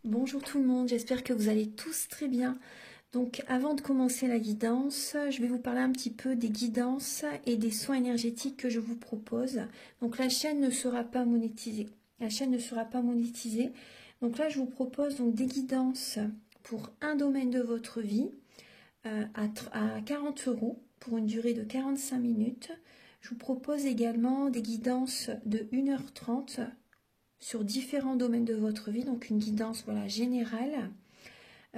Bonjour tout le monde, j'espère que vous allez tous très bien. Donc avant de commencer la guidance, je vais vous parler un petit peu des guidances et des soins énergétiques que je vous propose. Donc la chaîne ne sera pas monétisée. Donc là je vous propose donc des guidances pour un domaine de votre vie à 40 € pour une durée de 45 minutes. Je vous propose également des guidances de 1h30 sur différents domaines de votre vie, donc une guidance générale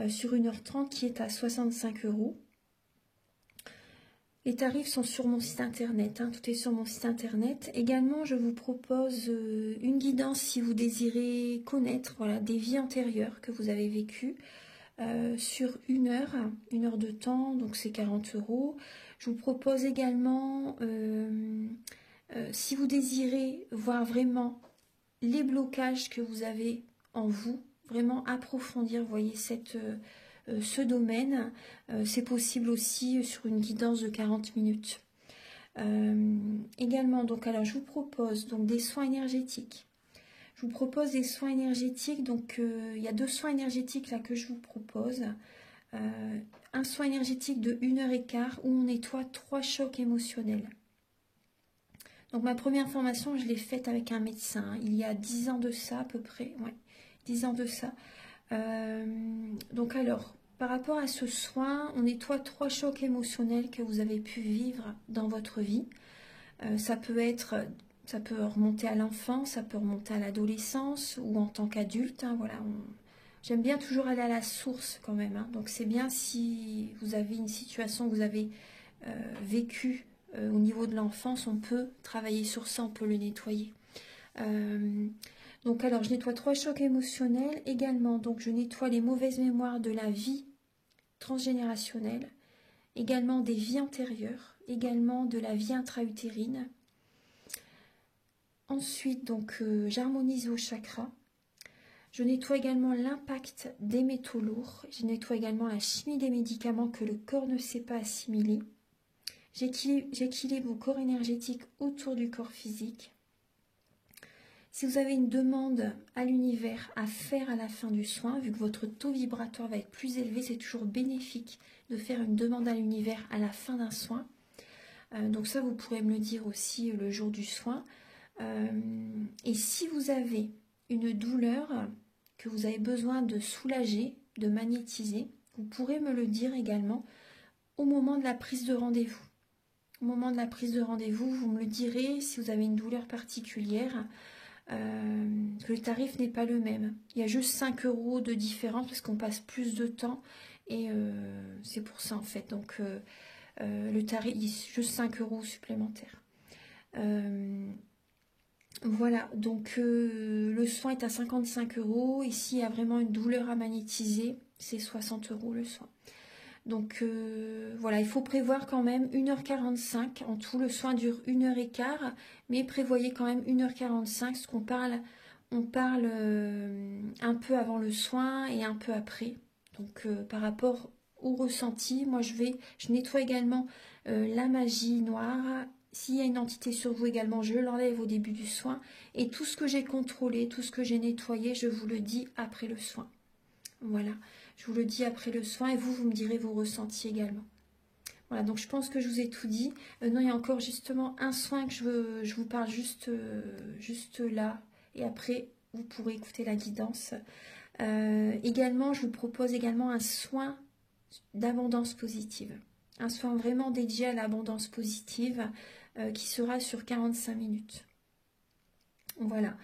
sur 1h30 qui est à 65 €. Les tarifs sont sur mon site internet, tout est sur mon site internet. Également, je vous propose une guidance si vous désirez connaître des vies antérieures que vous avez vécues sur une heure de temps, donc c'est 40 €. Je vous propose également, si vous désirez voir vraiment les blocages que vous avez en vous, vraiment approfondir, voyez, ce domaine, c'est possible aussi sur une guidance de 40 minutes. Également, donc, alors je vous propose donc des soins énergétiques. Je vous propose des soins énergétiques, donc il y a 2 soins énergétiques là que je vous propose. Un soin énergétique de 1h15 où on nettoie 3 chocs émotionnels. Donc ma première formation, je l'ai faite avec un médecin, il y a 10 ans de ça à peu près, ouais, 10 ans de ça. Donc alors, par rapport à ce soin, on nettoie 3 chocs émotionnels que vous avez pu vivre dans votre vie. Ça peut remonter à l'enfance, ça peut remonter à l'adolescence ou en tant qu'adulte. J'aime bien toujours aller à la source quand même. Donc c'est bien si vous avez une situation que vous avez vécue au niveau de l'enfance, on peut travailler sur ça, on peut le nettoyer. Donc alors je nettoie 3 chocs émotionnels également, donc je nettoie les mauvaises mémoires de la vie transgénérationnelle, également des vies antérieures, également de la vie intra-utérine. Ensuite donc j'harmonise vos chakras. Je nettoie également l'impact des métaux lourds, je nettoie également la chimie des médicaments que le corps ne sait pas assimiler. J'équilibre vos corps énergétiques autour du corps physique. Si vous avez une demande à l'univers à faire à la fin du soin, vu que votre taux vibratoire va être plus élevé, c'est toujours bénéfique de faire une demande à l'univers à la fin d'un soin. Donc ça, vous pourrez me le dire aussi le jour du soin. Et si vous avez une douleur que vous avez besoin de soulager, de magnétiser, vous pourrez me le dire également au moment de la prise de rendez-vous. Au moment de la prise de rendez-vous, vous me le direz si vous avez une douleur particulière, que le tarif n'est pas le même. Il y a juste 5 € de différence parce qu'on passe plus de temps et c'est pour ça en fait. Donc le tarif, il y a juste 5 € supplémentaires. Voilà, donc le soin est à 55 €. Ici, il y a vraiment une douleur à magnétiser, c'est 60 € le soin. Donc voilà, il faut prévoir quand même 1h45. En tout, le soin dure 1h15, mais prévoyez quand même 1h45, parce qu'on parle, on parle un peu avant le soin et un peu après. Donc par rapport au ressenti, moi je nettoie également la magie noire. S'il y a une entité sur vous également, je l'enlève au début du soin. Et tout ce que j'ai contrôlé, tout ce que j'ai nettoyé, je vous le dis après le soin. Voilà, je vous le dis après le soin et vous me direz vos ressentis également. Voilà, donc je pense que je vous ai tout dit. Non, il y a encore justement un soin que je vous parle juste là. Et après, vous pourrez écouter la guidance. Également, je vous propose également un soin d'abondance positive. Un soin vraiment dédié à l'abondance positive qui sera sur 45 minutes. Voilà.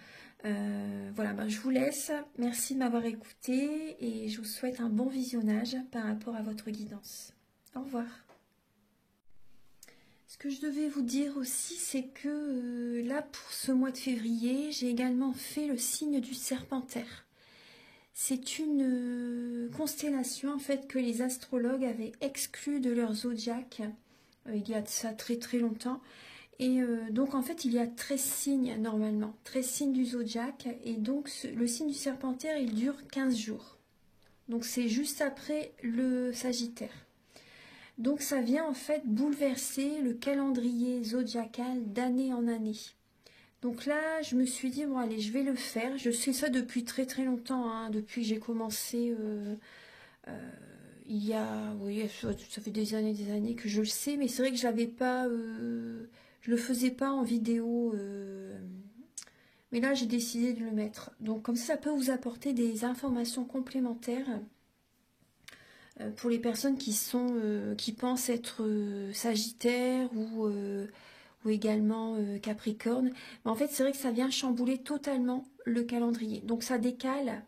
Je vous laisse. Merci de m'avoir écouté et je vous souhaite un bon visionnage par rapport à votre guidance. Au revoir. Ce que je devais vous dire aussi, c'est que là, pour ce mois de février, j'ai également fait le signe du Serpentaire. C'est une constellation en fait que les astrologues avaient exclue de leur zodiaque il y a de ça très très longtemps. Et donc en fait il y a 13 signes normalement, 13 signes du zodiaque, et donc le signe du Serpentaire il dure 15 jours. Donc c'est juste après le Sagittaire. Donc ça vient en fait bouleverser le calendrier zodiacal d'année en année. Donc là, je me suis dit, bon allez, je vais le faire. Je fais ça depuis très très longtemps, hein, depuis que j'ai commencé il y a, oui, ça fait des années que je le sais, mais c'est vrai que j'avais pas, je le faisais pas en vidéo, mais là j'ai décidé de le mettre. Donc comme ça peut vous apporter des informations complémentaires pour les personnes qui pensent être Sagittaire ou également Capricorne. Mais en fait, c'est vrai que ça vient chambouler totalement le calendrier. Donc ça décale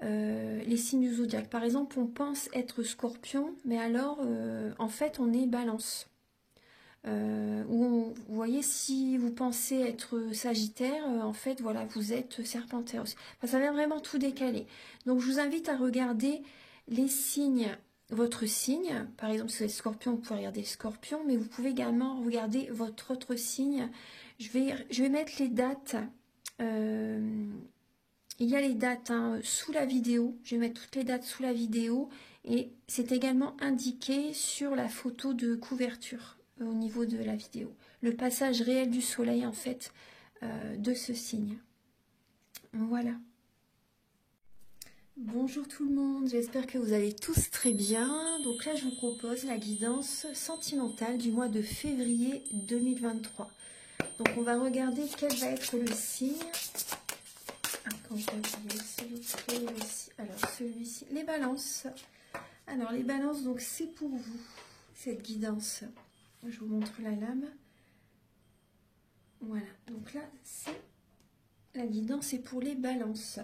les signes du zodiaque. Par exemple, on pense être Scorpion, mais alors en fait on est Balance. Vous voyez, si vous pensez être Sagittaire, en fait voilà, vous êtes Serpentaire aussi. Enfin, ça vient vraiment tout décaler. Donc je vous invite à regarder les signes, votre signe. Par exemple, si vous êtes Scorpion, vous pouvez regarder Scorpion, mais vous pouvez également regarder votre autre signe. Je vais mettre les dates. Il y a les dates hein, sous la vidéo. Je vais mettre toutes les dates sous la vidéo. Et c'est également indiqué sur la photo de couverture au niveau de la vidéo. Le passage réel du soleil, en fait, de ce signe. Voilà. Bonjour tout le monde, j'espère que vous allez tous très bien. Donc là, je vous propose la guidance sentimentale du mois de février 2023. Donc on va regarder quel va être le signe. Quand je regarde alors celui-ci, les balances. Alors les balances, donc c'est pour vous, cette guidance. Je vous montre la lame. Voilà, donc là, c'est la guidance, c'est pour les balances.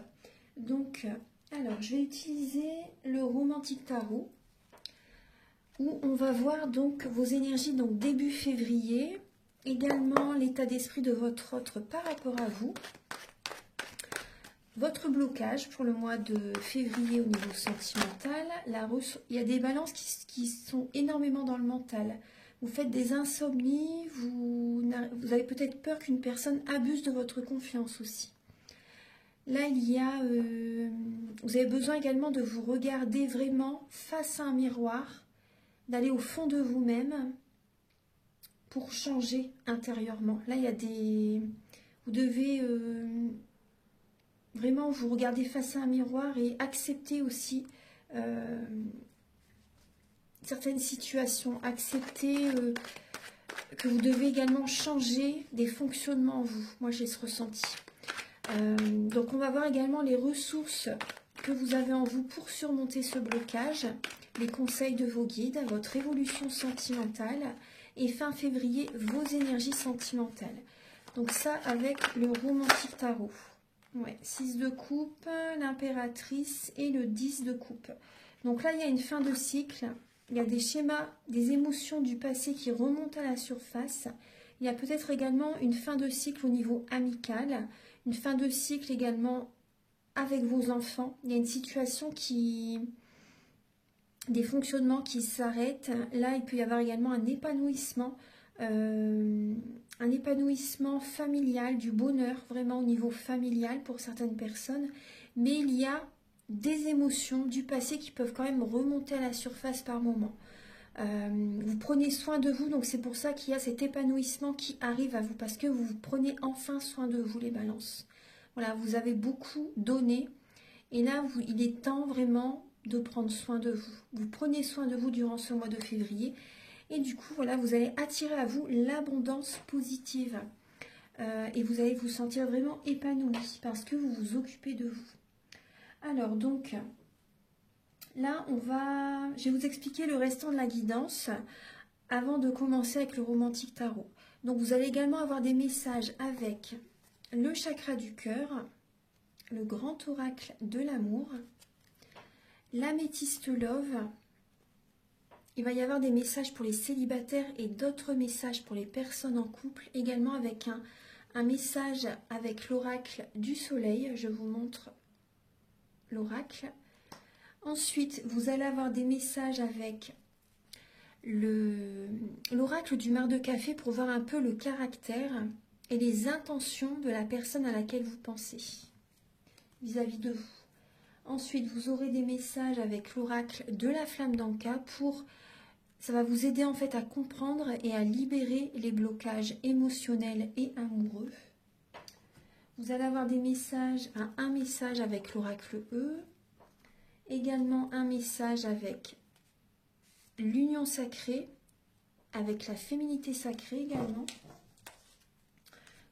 Donc, alors, je vais utiliser le Romantique Tarot, où on va voir donc vos énergies, donc début février, également l'état d'esprit de votre autre par rapport à vous, votre blocage pour le mois de février au niveau sentimental. Il y a des balances qui sont énormément dans le mental. Vous faites des insomnies, vous avez peut-être peur qu'une personne abuse de votre confiance aussi. Là, vous avez besoin également de vous regarder vraiment face à un miroir, d'aller au fond de vous-même pour changer intérieurement. Là, vous devez vraiment vous regarder face à un miroir et accepter aussi certaines situations, accepter que vous devez également changer des fonctionnements en vous. Moi, j'ai ce ressenti. Donc, on va voir également les ressources que vous avez en vous pour surmonter ce blocage, les conseils de vos guides, votre évolution sentimentale et fin février, vos énergies sentimentales. Donc ça, avec le Romantique Tarot. Ouais, 6 de coupe, l'impératrice et le 10 de coupe. Donc là, il y a une fin de cycle. Il y a des schémas, des émotions du passé qui remontent à la surface. Il y a peut-être également une fin de cycle au niveau amical, une fin de cycle également avec vos enfants. Il y a une situation des fonctionnements qui s'arrêtent. Là, il peut y avoir également un épanouissement familial, du bonheur vraiment au niveau familial pour certaines personnes. Mais il y a des émotions du passé qui peuvent quand même remonter à la surface par moment. Vous prenez soin de vous, donc c'est pour ça qu'il y a cet épanouissement qui arrive à vous, parce que vous prenez enfin soin de vous, les balances. Voilà, vous avez beaucoup donné, et là, il est temps vraiment de prendre soin de vous. Vous prenez soin de vous durant ce mois de février, et du coup, voilà, vous allez attirer à vous l'abondance positive, et vous allez vous sentir vraiment épanoui, parce que vous vous occupez de vous. Alors, donc... Là, je vais vous expliquer le restant de la guidance avant de commencer avec le Romantique Tarot. Donc, vous allez également avoir des messages avec le chakra du cœur, le grand oracle de l'amour, l'améthyste love. Il va y avoir des messages pour les célibataires et d'autres messages pour les personnes en couple, également avec un message avec l'oracle du soleil. Je vous montre l'oracle. Ensuite, vous allez avoir des messages avec l'oracle du mar de café pour voir un peu le caractère et les intentions de la personne à laquelle vous pensez vis-à-vis de vous. Ensuite, vous aurez des messages avec l'oracle de la flamme d'Anka ça va vous aider en fait à comprendre et à libérer les blocages émotionnels et amoureux. Vous allez avoir des messages, un message avec l'oracle E, également un message avec l'union sacrée, avec la féminité sacrée également.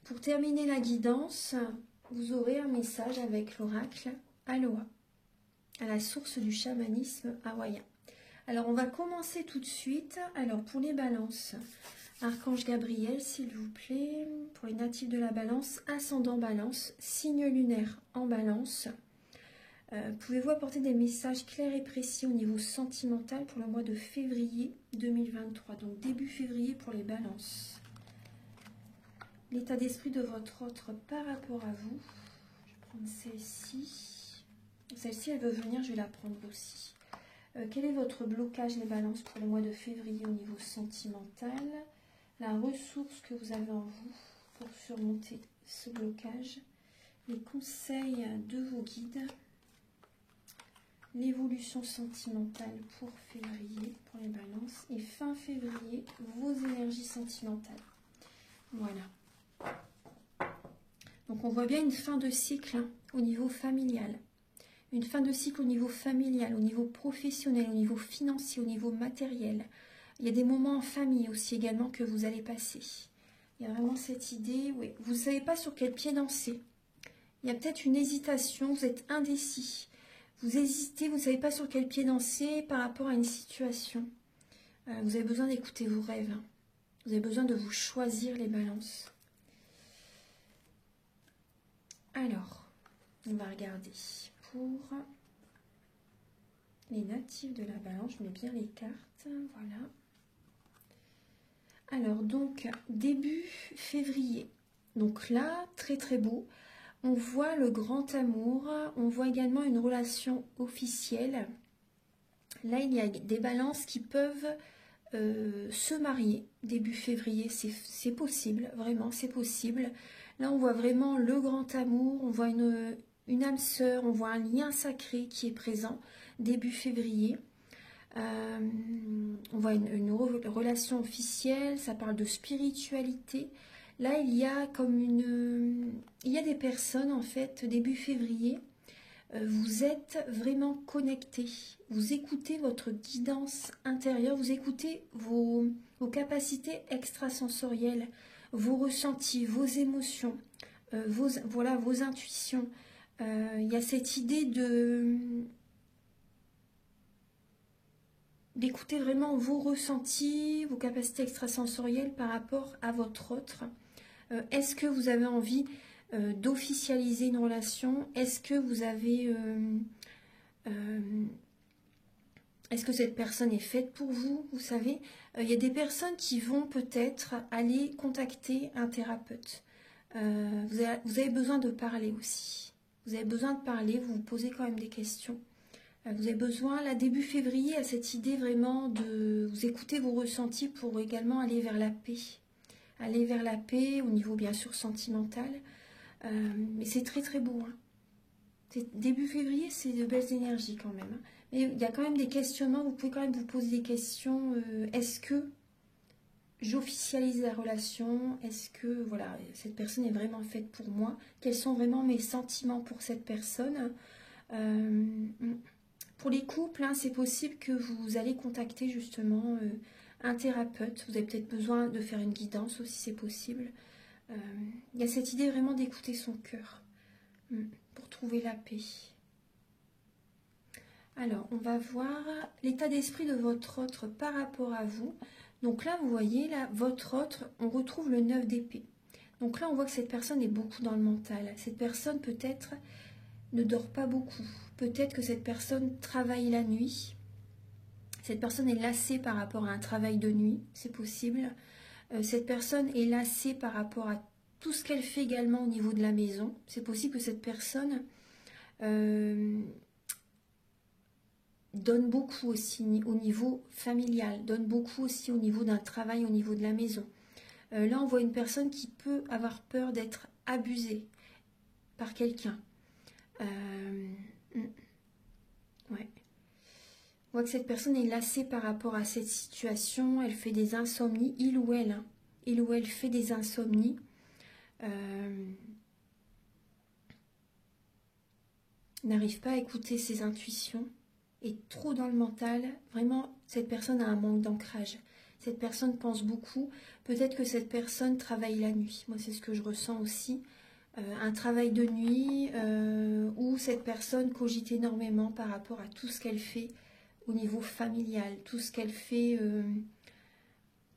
Pour terminer la guidance, vous aurez un message avec l'oracle Aloha, à la source du chamanisme hawaïen. Alors on va commencer tout de suite. Alors pour les balances, Archange Gabriel s'il vous plaît, pour les natifs de la balance, ascendant balance, signe lunaire en balance. Pouvez-vous apporter des messages clairs et précis au niveau sentimental pour le mois de février 2023, donc début février pour les balances. L'état d'esprit de votre autre par rapport à vous. Je vais prendre celle-ci. Celle-ci, elle veut venir, je vais la prendre aussi. Quel est votre blocage, les balances, pour le mois de février au niveau sentimental? La ressource que vous avez en vous pour surmonter ce blocage. Les conseils de vos guides. L'évolution sentimentale pour février, pour les balances. Et fin février, vos énergies sentimentales. Voilà. Donc on voit bien une fin de cycle hein, au niveau familial. Une fin de cycle au niveau familial, au niveau professionnel, au niveau financier, au niveau matériel. Il y a des moments en famille aussi également que vous allez passer. Il y a vraiment cette idée, oui. Vous ne savez pas sur quel pied danser. Il y a peut-être une hésitation, vous êtes indécis. Vous hésitez, vous ne savez pas sur quel pied danser par rapport à une situation. Vous avez besoin d'écouter vos rêves. Hein. Vous avez besoin de vous choisir les balances. Alors, on va regarder pour les natifs de la balance. Je mets bien les cartes. Voilà. Alors, donc, début février. Donc là, très très beau. On voit le grand amour, on voit également une relation officielle. Là, il y a des balances qui peuvent se marier début février. C'est possible, vraiment, c'est possible. Là, on voit vraiment le grand amour, on voit une âme sœur, on voit un lien sacré qui est présent début février. On voit une relation officielle, ça parle de spiritualité. Là, il y a des personnes, en fait, début février, vous êtes vraiment connectés. Vous écoutez votre guidance intérieure, vous écoutez vos capacités extrasensorielles, vos ressentis, vos émotions, vos intuitions. Il y a cette idée d'écouter vraiment vos ressentis, vos capacités extrasensorielles par rapport à votre autre. Est-ce que vous avez envie d'officialiser une relation? Est-ce que vous avez... est-ce que cette personne est faite pour vous? Vous savez, il y a des personnes qui vont peut-être aller contacter un thérapeute. Vous avez besoin de parler aussi. Vous avez besoin de parler, vous vous posez quand même des questions. Vous avez besoin, là, début février, à cette idée vraiment de vous écouter vos ressentis pour également aller vers la paix. Aller vers la paix au niveau bien sûr sentimental, mais c'est très très beau. Hein. Début février, c'est de belles énergies quand même. Hein. Mais il y a quand même des questionnements, vous pouvez quand même vous poser des questions. Est-ce que j'officialise la relation? Est-ce que voilà, cette personne est vraiment faite pour moi? Quels sont vraiment mes sentiments pour cette personne? Pour les couples, hein, c'est possible que vous allez contacter justement... un thérapeute, vous avez peut-être besoin de faire une guidance aussi, c'est possible. Il y a cette idée vraiment d'écouter son cœur pour trouver la paix. Alors, on va voir l'état d'esprit de votre autre par rapport à vous. Donc là, vous voyez, là, votre autre, on retrouve le 9 d'épée. Donc là, on voit que cette personne est beaucoup dans le mental. Cette personne, peut-être, ne dort pas beaucoup. Peut-être que cette personne travaille la nuit. Cette personne est lassée par rapport à un travail de nuit, c'est possible. Cette personne est lassée par rapport à tout ce qu'elle fait également au niveau de la maison. C'est possible que cette personne donne beaucoup aussi au niveau familial, donne beaucoup aussi au niveau d'un travail, au niveau de la maison. Là, on voit une personne qui peut avoir peur d'être abusée par quelqu'un. Ouais. On voit que cette personne est lassée par rapport à cette situation, elle fait des insomnies, il ou elle fait des insomnies. n'arrive pas à écouter ses intuitions, est trop dans le mental. Vraiment, cette personne a un manque d'ancrage. Cette personne pense beaucoup. Peut-être que cette personne travaille la nuit. Moi, c'est ce que je ressens aussi. Un travail de nuit où cette personne cogite énormément par rapport à tout ce qu'elle fait au niveau familial, tout ce qu'elle fait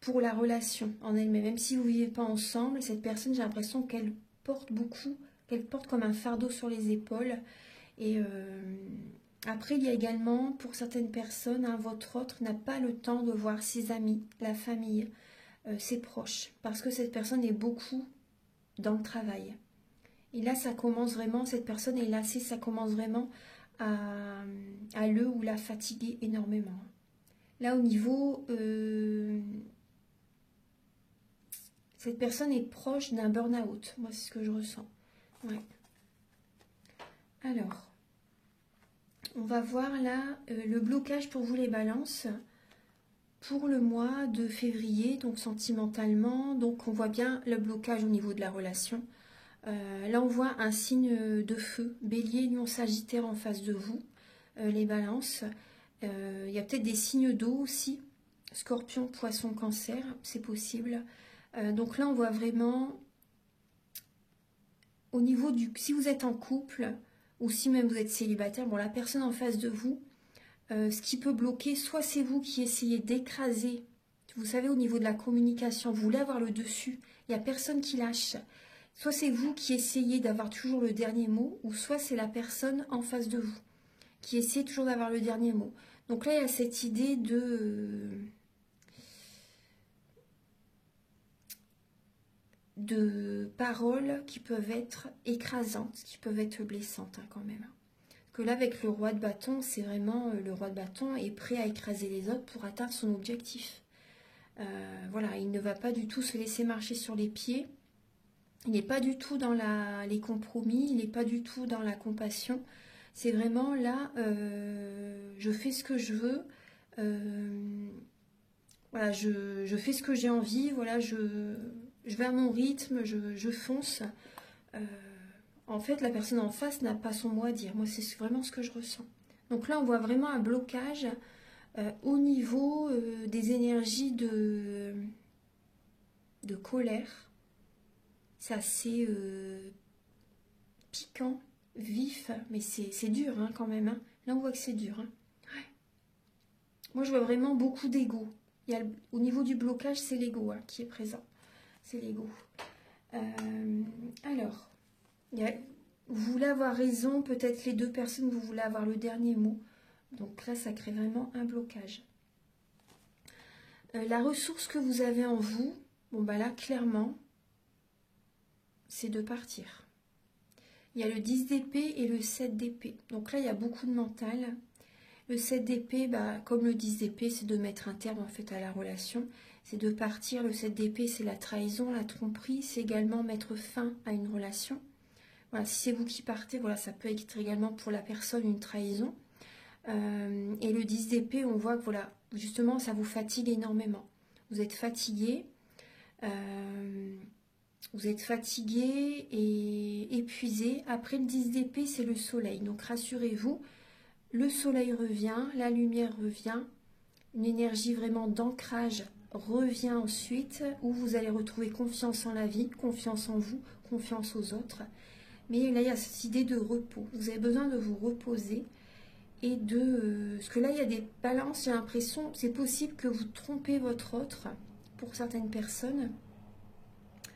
pour la relation en elle-même. Même si vous ne vivez pas ensemble, cette personne, j'ai l'impression qu'elle porte beaucoup, qu'elle porte comme un fardeau sur les épaules. Et après, il y a également, pour certaines personnes, votre autre n'a pas le temps de voir ses amis, la famille, ses proches, parce que cette personne est beaucoup dans le travail. Et là, ça commence vraiment, cette personne est lassée, ça commence vraiment à le ou la fatiguer énormément. Là, au niveau... cette personne est proche d'un burn-out. Moi, c'est ce que je ressens. Ouais. Alors, on va voir là le blocage pour vous les balances pour le mois de février, donc sentimentalement. Donc, on voit bien le blocage au niveau de la relation. Là, on voit un signe de feu, bélier, lion, sagittaire en face de vous, les balances. Il y a peut-être des signes d'eau aussi, scorpion, poisson, cancer, c'est possible. Donc là, on voit vraiment, au niveau du... Si vous êtes en couple, ou si même vous êtes célibataire, bon, la personne en face de vous, ce qui peut bloquer, soit c'est vous qui essayez d'écraser, vous savez, au niveau de la communication, vous voulez avoir le dessus, il n'y a personne qui lâche. Soit c'est vous qui essayez d'avoir toujours le dernier mot, ou soit c'est la personne en face de vous qui essaie toujours d'avoir le dernier mot. Donc là, il y a cette idée de paroles qui peuvent être écrasantes, qui peuvent être blessantes quand même. Parce que là, avec le roi de bâton, c'est vraiment le roi de bâton est prêt à écraser les autres pour atteindre son objectif. Voilà, il ne va pas du tout se laisser marcher sur les pieds. Il n'est pas du tout dans les compromis, il n'est pas du tout dans la compassion. C'est vraiment là, je fais ce que je veux, voilà, je fais ce que j'ai envie, voilà, je vais à mon rythme, je fonce. En fait, la personne en face n'a pas son mot à dire. Moi, c'est vraiment ce que je ressens. Donc là, on voit vraiment un blocage au niveau des énergies de colère. C'est assez piquant, vif, mais c'est dur hein, quand même. Hein. Là, on voit que c'est dur. Hein. Ouais. Moi, je vois vraiment beaucoup d'ego. Au niveau du blocage, c'est l'ego hein, qui est présent. C'est l'ego. Alors, vous voulez avoir raison, peut-être les deux personnes, vous voulez avoir le dernier mot. Donc là, ça crée vraiment un blocage. La ressource que vous avez en vous, bon bah là, clairement, c'est de partir. Il y a le 10 d'épée et le 7 d'épée. Donc là, il y a beaucoup de mental. Le 7 d'épée, bah, comme le 10 d'épée, c'est de mettre un terme en fait à la relation. C'est de partir. Le 7 d'épée, c'est la trahison, la tromperie. C'est également mettre fin à une relation. Voilà, si c'est vous qui partez, voilà, ça peut être également pour la personne une trahison. Et le 10 d'épée, on voit que voilà, justement, ça vous fatigue énormément. Vous êtes fatigué. Vous êtes fatigué et épuisé. Après le 10 d'épée, c'est le soleil. Donc rassurez-vous, le soleil revient, la lumière revient, une énergie vraiment d'ancrage revient ensuite, où vous allez retrouver confiance en la vie, confiance en vous, confiance aux autres. Mais là, il y a cette idée de repos. Vous avez besoin de vous reposer et de... parce que là, il y a des balances, j'ai l'impression, c'est possible que vous trompez votre autre, pour certaines personnes.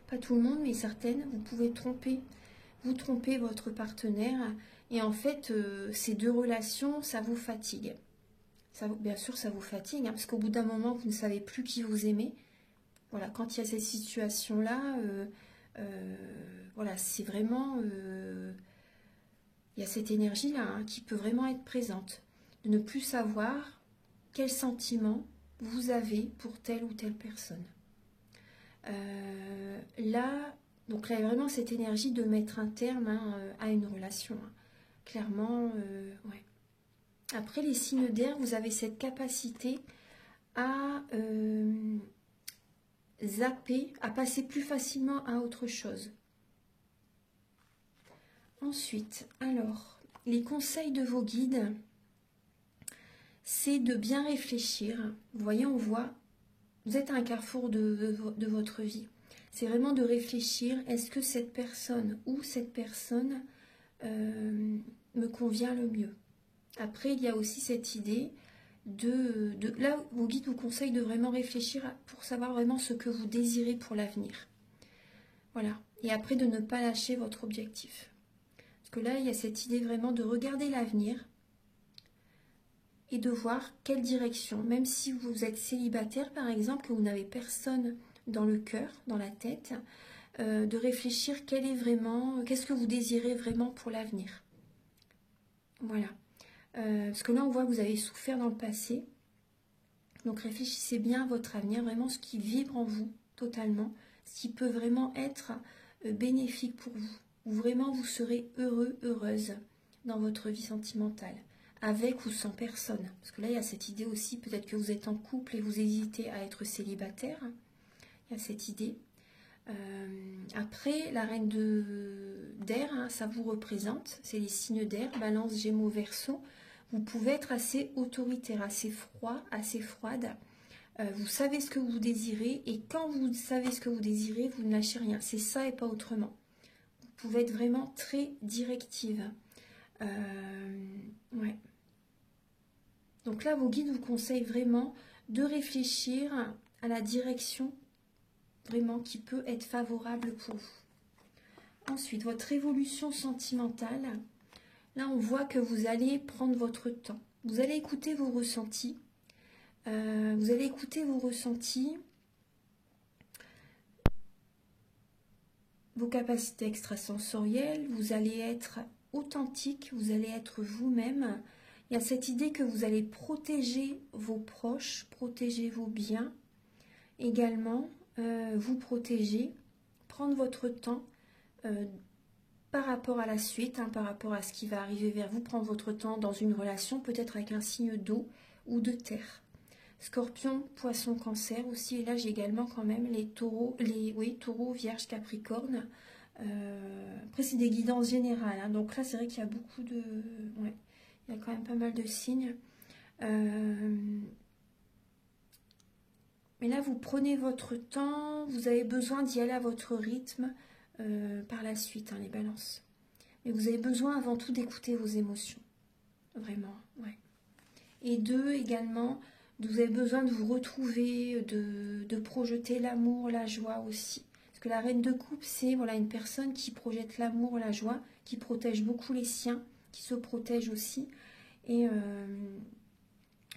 Pas tout le monde, mais certaines, vous pouvez vous tromper votre partenaire. Et en fait, ces deux relations, ça vous fatigue. Bien sûr, ça vous fatigue, hein, parce qu'au bout d'un moment, vous ne savez plus qui vous aimez. Voilà, quand il y a cette situation-là, voilà, c'est vraiment... il y a cette énergie-là hein, qui peut vraiment être présente. De ne plus savoir quel sentiment vous avez pour telle ou telle personne. Là, donc là, il y a vraiment cette énergie de mettre un terme hein, à une relation. Hein. Clairement, ouais. Après, les signes d'air, vous avez cette capacité à zapper, à passer plus facilement à autre chose. Ensuite, alors, les conseils de vos guides, c'est de bien réfléchir. Vous voyez, on voit, vous êtes à un carrefour de votre vie. C'est vraiment de réfléchir, est-ce que cette personne ou cette personne me convient le mieux? Après, il y a aussi cette idée là, vos guides vous conseillent de vraiment réfléchir pour savoir vraiment ce que vous désirez pour l'avenir. Voilà. Et après, de ne pas lâcher votre objectif. Parce que là, il y a cette idée vraiment de regarder l'avenir et de voir quelle direction. Même si vous êtes célibataire, par exemple, que vous n'avez personne dans le cœur, dans la tête, de réfléchir qu'est-ce que vous désirez vraiment pour l'avenir. Voilà. Parce que là, on voit que vous avez souffert dans le passé. Donc, réfléchissez bien à votre avenir, vraiment ce qui vibre en vous totalement, ce qui peut vraiment être bénéfique pour vous, où vraiment vous serez heureux, heureuse dans votre vie sentimentale, avec ou sans personne. Parce que là, il y a cette idée aussi, peut-être que vous êtes en couple et vous hésitez à être célibataire. Il y a cette idée. Après, la reine d'air, hein, ça vous représente, c'est les signes d'air, Balance, Gémeaux, Verseau. Vous pouvez être assez autoritaire, assez froid, assez froide. Vous savez ce que vous désirez et quand vous savez ce que vous désirez, vous ne lâchez rien. C'est ça et pas autrement. Vous pouvez être vraiment très directive. Ouais. Donc là, vos guides vous conseillent vraiment de réfléchir à la direction vraiment qui peut être favorable pour vous. Ensuite, votre évolution sentimentale. Là, on voit que vous allez prendre votre temps. Vous allez écouter vos ressentis. Vous allez écouter vos ressentis, vos capacités extrasensorielles. Vous allez être authentique, vous allez être vous-même. Il y a cette idée que vous allez protéger vos proches, protéger vos biens. Également, vous protéger, prendre votre temps par rapport à la suite, hein, par rapport à ce qui va arriver vers vous, prendre votre temps dans une relation, peut-être avec un signe d'eau ou de terre. Scorpion, Poisson, Cancer aussi. Et là, j'ai également quand même les taureaux, taureaux, Vierge, Capricorne. Après, c'est des guidances générales. Hein. Donc là, c'est vrai qu'il y a beaucoup de... Ouais, il y a quand même pas mal de signes. Mais là, vous prenez votre temps. Vous avez besoin d'y aller à votre rythme par la suite, hein, les balances. Mais vous avez besoin avant tout d'écouter vos émotions. Vraiment, ouais. Et également... Vous avez besoin de vous retrouver, de projeter l'amour, la joie aussi. Parce que la reine de coupe, c'est voilà, une personne qui projette l'amour, la joie, qui protège beaucoup les siens, qui se protège aussi. Et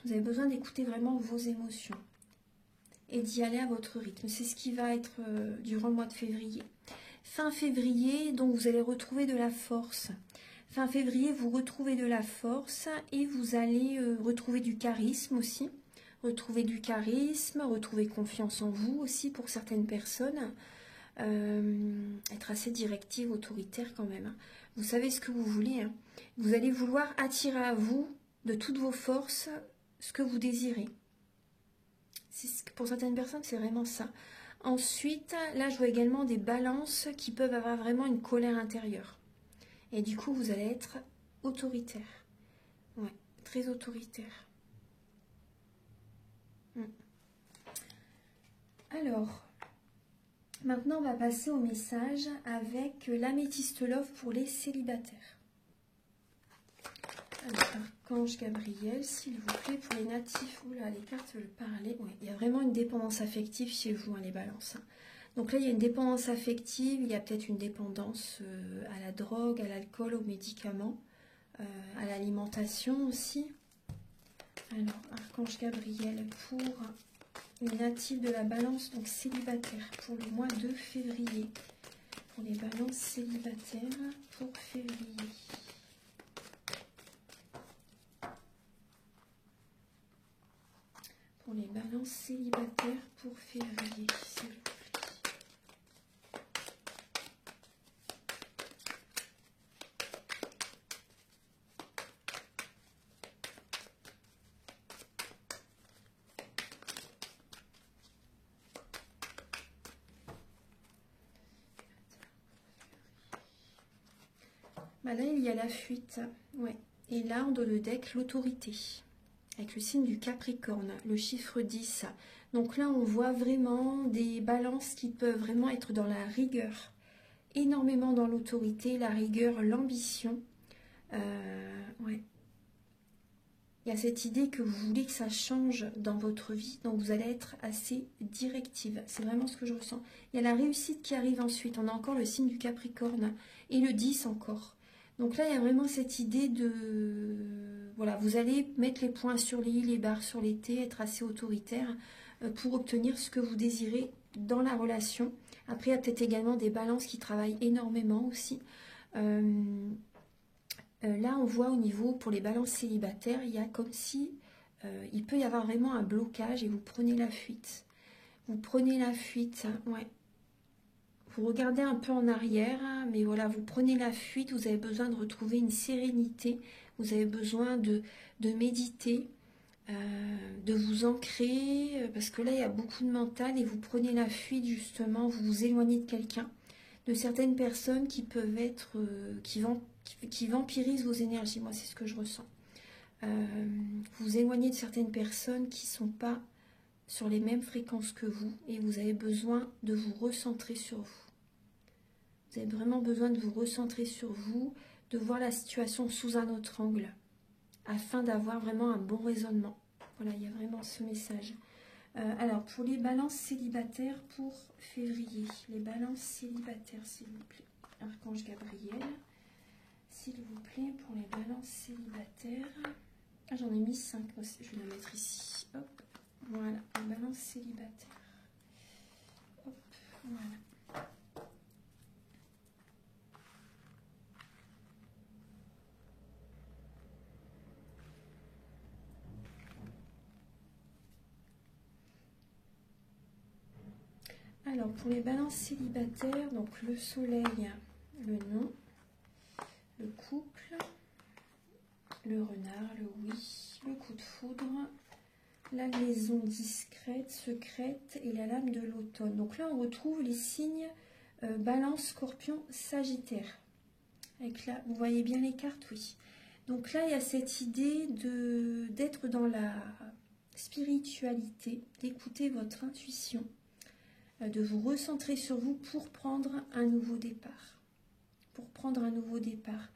vous avez besoin d'écouter vraiment vos émotions et d'y aller à votre rythme. C'est ce qui va être durant le mois de février. Fin février, donc vous allez retrouver de la force. Fin février, vous retrouvez de la force et vous allez retrouver du charisme aussi. Retrouver du charisme, retrouver confiance en vous aussi pour certaines personnes. Être assez directive, autoritaire quand même. Hein. Vous savez ce que vous voulez. Hein. Vous allez vouloir attirer à vous, de toutes vos forces, ce que vous désirez. Pour certaines personnes, c'est vraiment ça. Ensuite, là, je vois également des balances qui peuvent avoir vraiment une colère intérieure. Et du coup, vous allez être autoritaire. Ouais, très autoritaire. Alors, maintenant on va passer au message avec l'améthyste love pour les célibataires. Alors, Archange Gabriel, s'il vous plaît, pour les natifs. Oula, les cartes veulent parler. Oui, il y a vraiment une dépendance affective chez vous, hein, les balances. Hein. Donc là, il y a une dépendance affective, il y a peut-être une dépendance à la drogue, à l'alcool, aux médicaments, à l'alimentation aussi. Alors, Archange Gabriel pour les natifs de la balance, donc célibataire, pour le mois de février. Pour les balances célibataires pour février. Pour les balances célibataires pour février, s'il vous plaît. Bah là, il y a la fuite. Ouais. Et là, on doit le deck l'autorité. Avec le signe du Capricorne, le chiffre 10. Donc là, on voit vraiment des balances qui peuvent vraiment être dans la rigueur. Énormément dans l'autorité, la rigueur, l'ambition. Ouais. Il y a cette idée que vous voulez que ça change dans votre vie, donc vous allez être assez directive. C'est vraiment ce que je ressens. Il y a la réussite qui arrive ensuite. On a encore le signe du Capricorne et le 10 encore. Donc là, il y a vraiment cette idée de... Voilà, vous allez mettre les points sur les i, les barres sur les t, être assez autoritaire pour obtenir ce que vous désirez dans la relation. Après, il y a peut-être également des balances qui travaillent énormément aussi. Là, on voit au niveau, pour les balances célibataires, il y a comme si il peut y avoir vraiment un blocage et vous prenez la fuite. Vous prenez la fuite, ouais. Vous regardez un peu en arrière, mais voilà, vous prenez la fuite, vous avez besoin de retrouver une sérénité, vous avez besoin de méditer, de vous ancrer, parce que là, il y a beaucoup de mental et vous prenez la fuite justement, vous vous éloignez de quelqu'un, de certaines personnes qui peuvent être, qui vampirisent vos énergies. Moi, c'est ce que je ressens. Vous vous éloignez de certaines personnes qui ne sont pas sur les mêmes fréquences que vous et vous avez besoin de vous recentrer sur vous. Vous avez vraiment besoin de vous recentrer sur vous, de voir la situation sous un autre angle afin d'avoir vraiment un bon raisonnement. Voilà, il y a vraiment ce message. Alors, pour les balances célibataires pour février, les balances célibataires, s'il vous plaît. Archange Gabriel, s'il vous plaît, pour les balances célibataires. Ah, j'en ai mis 5, je vais la mettre ici. Hop, voilà, les balances célibataires. Hop, voilà. Alors, pour les balances célibataires, donc le soleil, le non, le couple, le renard, le oui, le coup de foudre, la liaison discrète, secrète et la lame de l'automne. Donc là, on retrouve les signes balance, scorpion, sagittaire. Avec là, vous voyez bien les cartes, oui. Donc là, il y a cette idée d'être dans la spiritualité, d'écouter votre intuition, de vous recentrer sur vous pour prendre un nouveau départ. Pour prendre un nouveau départ.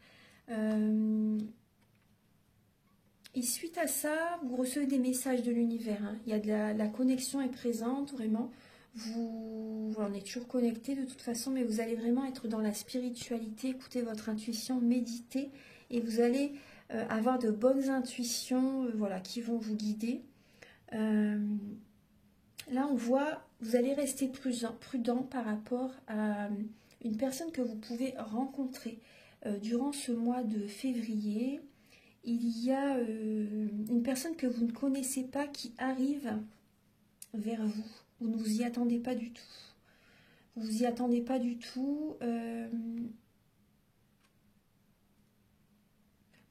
Et suite à ça, vous recevez des messages de l'univers. Hein. Il y a de la connexion est présente, vraiment. On est toujours connecté de toute façon, mais vous allez vraiment être dans la spiritualité, écouter votre intuition, méditer, et vous allez avoir de bonnes intuitions voilà, qui vont vous guider. Là, on voit, vous allez rester prudent par rapport à une personne que vous pouvez rencontrer durant ce mois de février. Il y a une personne que vous ne connaissez pas qui arrive vers vous. Vous ne vous y attendez pas du tout. Vous vous y attendez pas du tout.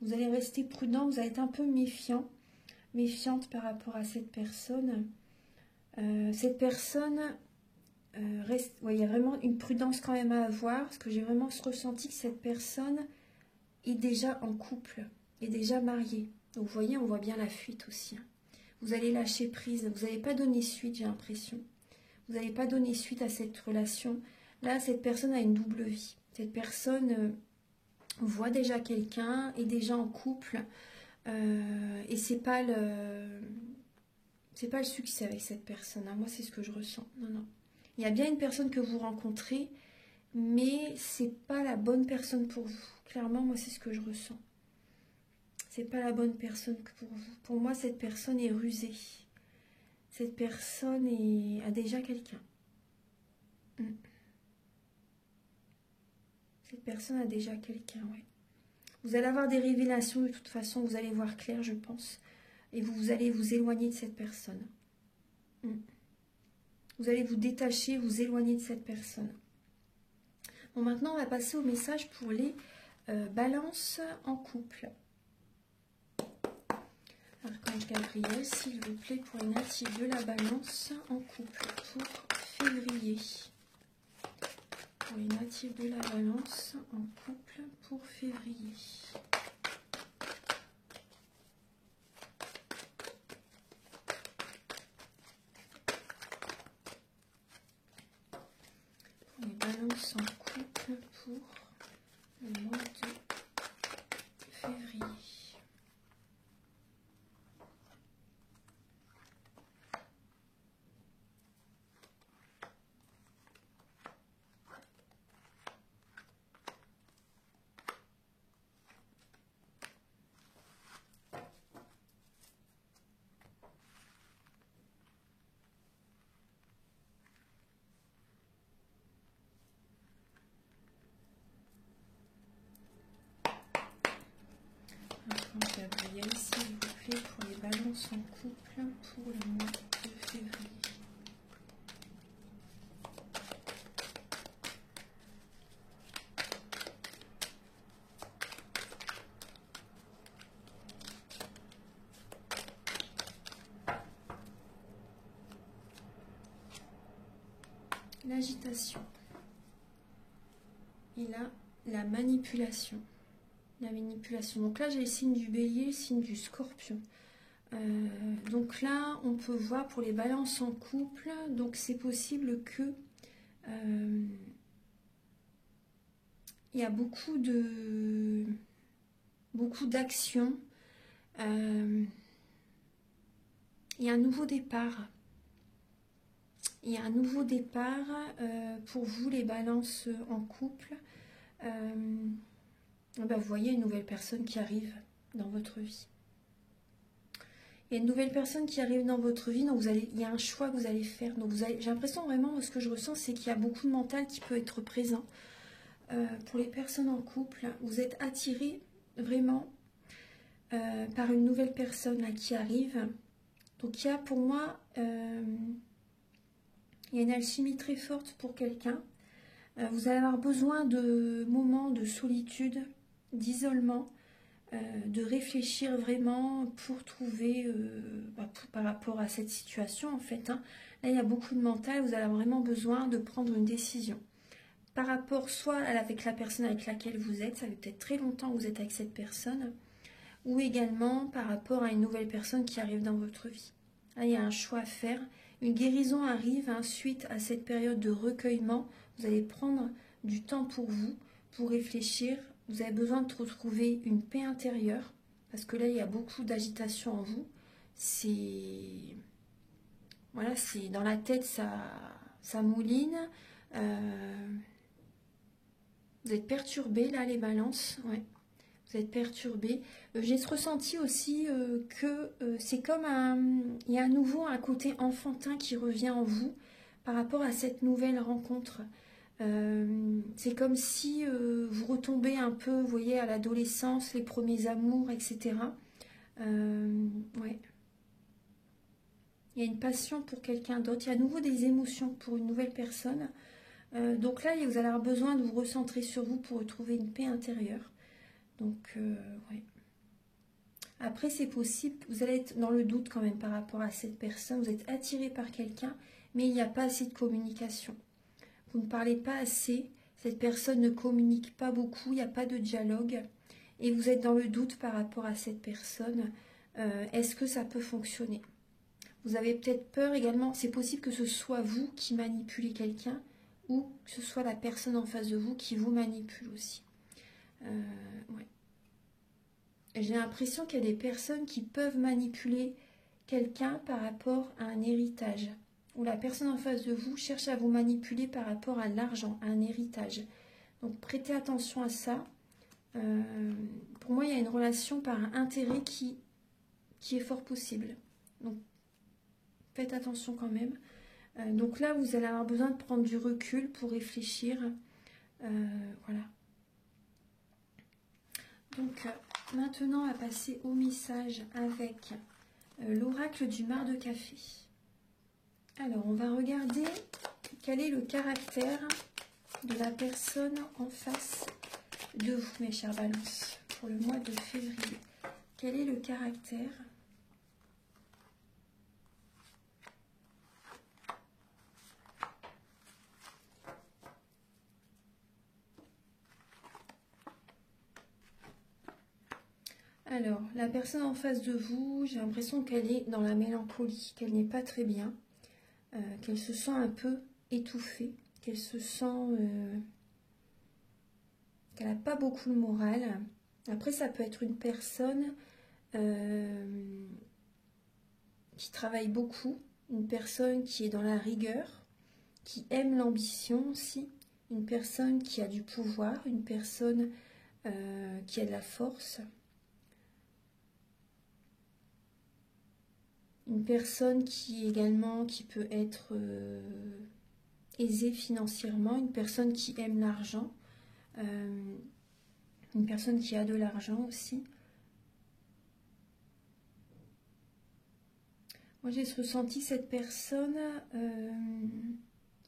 Vous allez rester prudent, vous allez être un peu méfiante par rapport à cette personne. Cette personne reste, ouais, il y a vraiment une prudence quand même à avoir, parce que j'ai vraiment ressenti que cette personne est déjà en couple, est déjà mariée. Donc vous voyez, on voit bien la fuite aussi. Hein. Vous allez lâcher prise, vous n'allez pas donner suite, j'ai l'impression. Vous n'allez pas donner suite à cette relation. Là, cette personne a une double vie. Cette personne voit déjà quelqu'un, est déjà en couple, et c'est pas le succès avec cette personne. Hein. Moi, c'est ce que je ressens. Non, non. Il y a bien une personne que vous rencontrez, mais c'est pas la bonne personne pour vous. Clairement, moi, c'est ce que je ressens. C'est pas la bonne personne pour vous. Pour moi, cette personne est rusée. Cette personne a déjà quelqu'un. Cette personne a déjà quelqu'un, oui. Vous allez avoir des révélations de toute façon, vous allez voir clair, je pense. Et vous allez vous éloigner de cette personne. Vous allez vous détacher, vous éloigner de cette personne. Bon, maintenant, on va passer au message pour les balances en couple. Archange Gabriel, s'il vous plaît, pour une native de la balance en couple pour février. pour les natifs de la Balance en couple pour février. Pour les Balances en couple pour le mois de février. Gabriel, s'il vous plaît, pour les Balances en couple pour le mois de février. L'agitation. Et là, la manipulation. La manipulation. Donc là, j'ai le signe du Bélier, le signe du Scorpion. Donc là, on peut voir pour les Balances en couple, donc c'est possible que il y a beaucoup d'actions. Il y a un nouveau départ. Il y a un nouveau départ pour vous, les Balances en couple. Ben, vous voyez une nouvelle personne qui arrive dans votre vie. Il y a une nouvelle personne qui arrive dans votre vie, donc il y a un choix que vous allez faire. Donc j'ai l'impression vraiment, ce que je ressens, c'est qu'il y a beaucoup de mental qui peut être présent. Pour les personnes en couple, vous êtes attirés vraiment par une nouvelle personne là, qui arrive. Donc il y a pour moi, il y a une alchimie très forte pour quelqu'un. Vous allez avoir besoin de moments de solitude, d'isolement, de réfléchir vraiment pour trouver, par rapport à cette situation en fait. Hein. Là, il y a beaucoup de mental, vous avez vraiment besoin de prendre une décision. Par rapport soit avec la personne avec laquelle vous êtes, ça fait peut-être très longtemps que vous êtes avec cette personne, ou également par rapport à une nouvelle personne qui arrive dans votre vie. Là, il y a un choix à faire. Une guérison arrive hein, suite à cette période de recueillement. Vous allez prendre du temps pour vous, pour réfléchir. Vous avez besoin de retrouver une paix intérieure, parce que là, il y a beaucoup d'agitation en vous. C'est... Voilà, c'est dans la tête, ça mouline. Vous êtes perturbés, là, les Balances. Ouais. Vous êtes perturbés. J'ai ce ressenti aussi que c'est comme il y a à nouveau un côté enfantin qui revient en vous par rapport à cette nouvelle rencontre. C'est comme si vous retombez un peu, vous voyez, à l'adolescence, les premiers amours, etc. Ouais. Il y a une passion pour quelqu'un d'autre. Il y a à nouveau des émotions pour une nouvelle personne. Donc là, vous allez avoir besoin de vous recentrer sur vous pour retrouver une paix intérieure. Donc, ouais. Après, c'est possible, vous allez être dans le doute quand même par rapport à cette personne. Vous êtes attiré par quelqu'un, mais il n'y a pas assez de communication. Vous ne parlez pas assez, cette personne ne communique pas beaucoup, il n'y a pas de dialogue. Et vous êtes dans le doute par rapport à cette personne. Est-ce que ça peut fonctionner? Vous avez peut-être peur également, c'est possible que ce soit vous qui manipulez quelqu'un ou que ce soit la personne en face de vous qui vous manipule aussi. Ouais. J'ai l'impression qu'il y a des personnes qui peuvent manipuler quelqu'un par rapport à un héritage. Ou la personne en face de vous cherche à vous manipuler par rapport à l'argent, à un héritage. Donc prêtez attention à ça. Pour moi, il y a une relation par intérêt qui est fort possible. Donc faites attention quand même. Donc là, vous allez avoir besoin de prendre du recul pour réfléchir. Voilà. Donc maintenant, on va passer au message avec l'oracle du mar de café. Alors, on va regarder quel est le caractère de la personne en face de vous, mes chers Balances, pour le mois de février. Quel est le caractère ? Alors, la personne en face de vous, j'ai l'impression qu'elle est dans la mélancolie, qu'elle n'est pas très bien, qu'elle se sent un peu étouffée, qu'elle se sent... qu'elle n'a pas beaucoup le moral. Après, ça peut être une personne qui travaille beaucoup, une personne qui est dans la rigueur, qui aime l'ambition aussi, une personne qui a du pouvoir, une personne qui a de la force, une personne qui également qui peut être aisée financièrement, une personne qui aime l'argent, une personne qui a de l'argent aussi. Moi j'ai ce ressenti que cette personne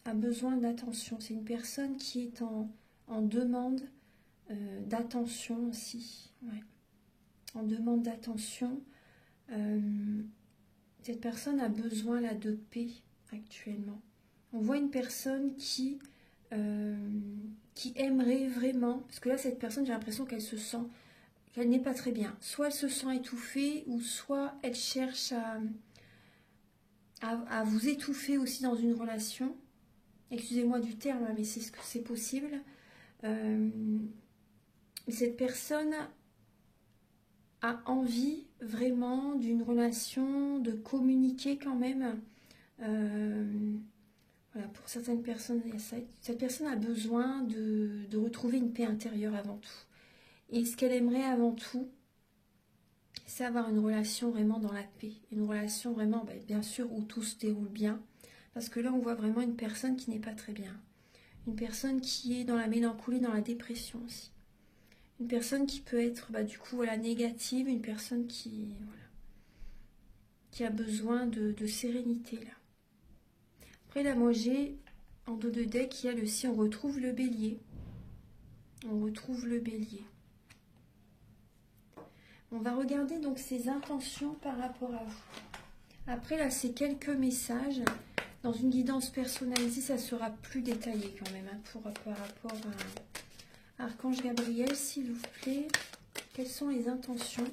a besoin d'attention. C'est une personne qui est en demande d'attention aussi. Ouais. En demande d'attention. Cette personne a besoin là de paix actuellement. On voit une personne qui aimerait vraiment, parce que là cette personne j'ai l'impression qu'elle se sent, qu'elle n'est pas très bien. Soit elle se sent étouffée, ou soit elle cherche à vous étouffer aussi dans une relation. Excusez-moi du terme, mais c'est ce que c'est possible. Cette personne a envie vraiment d'une relation, de communiquer quand même. Voilà, pour certaines personnes, il y a ça. Cette personne a besoin de retrouver une paix intérieure avant tout. Et ce qu'elle aimerait avant tout, c'est avoir une relation vraiment dans la paix. Une relation vraiment, bien sûr, où tout se déroule bien. Parce que là, on voit vraiment une personne qui n'est pas très bien. Une personne qui est dans la mélancolie, dans la dépression aussi. Une personne qui peut être, du coup, voilà, négative. Une personne qui a besoin de sérénité, là. Après, là, moi, j'ai, en dos de deck, il y a le si, on retrouve le bélier. On retrouve le bélier. On va regarder donc ses intentions par rapport à vous. Après, là, c'est quelques messages. Dans une guidance personnalisée, ça sera plus détaillé quand même, par rapport à Archange Gabriel, s'il vous plaît. Quelles sont les intentions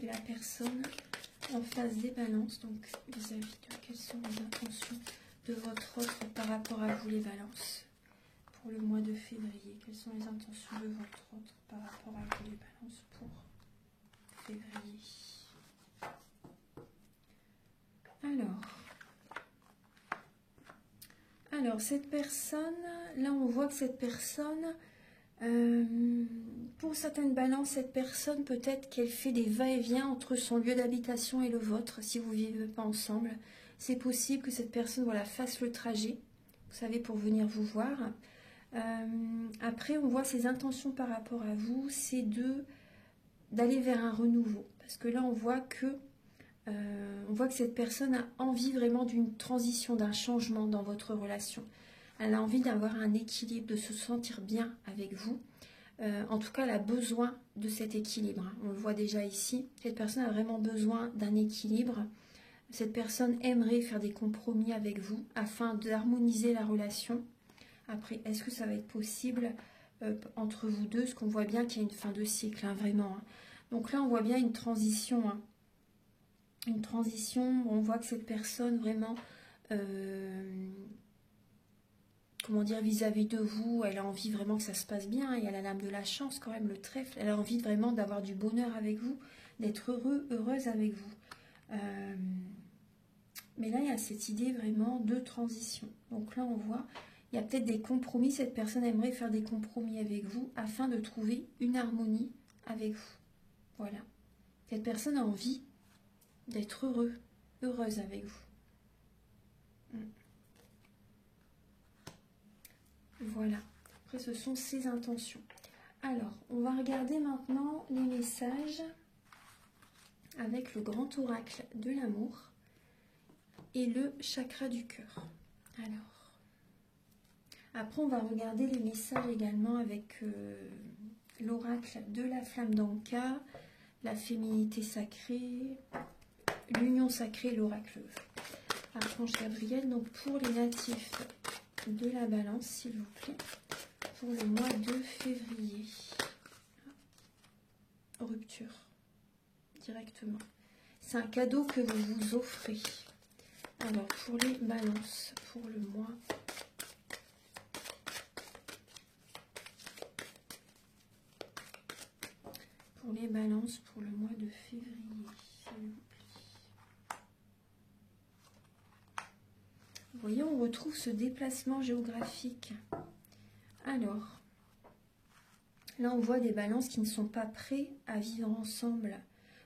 de la personne en face des balances, donc vis-à-vis de quelles sont les intentions de votre offre par rapport à vous les balances pour le mois de février. Quelles sont les intentions de votre offre par rapport à vous les balances pour février. Alors cette personne, là on voit que cette personne, pour certaines balances, cette personne peut-être qu'elle fait des va-et-vient entre son lieu d'habitation et le vôtre, si vous ne vivez pas ensemble. C'est possible que cette personne fasse le trajet, vous savez, pour venir vous voir. Après, on voit ses intentions par rapport à vous, c'est d'aller vers un renouveau. Parce que là, on voit que cette personne a envie vraiment d'une transition, d'un changement dans votre relation. Elle a envie d'avoir un équilibre, de se sentir bien avec vous. En tout cas, elle a besoin de cet équilibre. On le voit déjà ici. Cette personne a vraiment besoin d'un équilibre. Cette personne aimerait faire des compromis avec vous afin d'harmoniser la relation. Après, est-ce que ça va être possible entre vous deux? Parce qu'on voit bien qu'il y a une fin de cycle, vraiment. Donc là, on voit bien une transition. Une transition, on voit que cette personne vraiment... comment dire, vis-à-vis de vous, elle a envie vraiment que ça se passe bien, et elle a l'âme de la chance quand même, le trèfle, elle a envie vraiment d'avoir du bonheur avec vous, d'être heureuse avec vous. Mais là, il y a cette idée vraiment de transition. Donc là, on voit, il y a peut-être des compromis, cette personne aimerait faire des compromis avec vous afin de trouver une harmonie avec vous. Voilà. Cette personne a envie d'être heureuse avec vous. Voilà, après ce sont ses intentions. Alors, on va regarder maintenant les messages avec le grand oracle de l'amour et le chakra du cœur. Alors, après on va regarder les messages également avec l'oracle de la flamme d'Anka, la féminité sacrée, l'union sacrée, l'oracle Archange Gabriel. Donc pour les natifs de la balance, s'il vous plaît, pour le mois de février. directement. C'est un cadeau que vous vous offrez. Alors, pour les balances, pour le mois. Pour les balances, pour le mois de février, s'il vous plaît. Vous voyez, on retrouve ce déplacement géographique. Alors, là, on voit des balances qui ne sont pas prêts à vivre ensemble.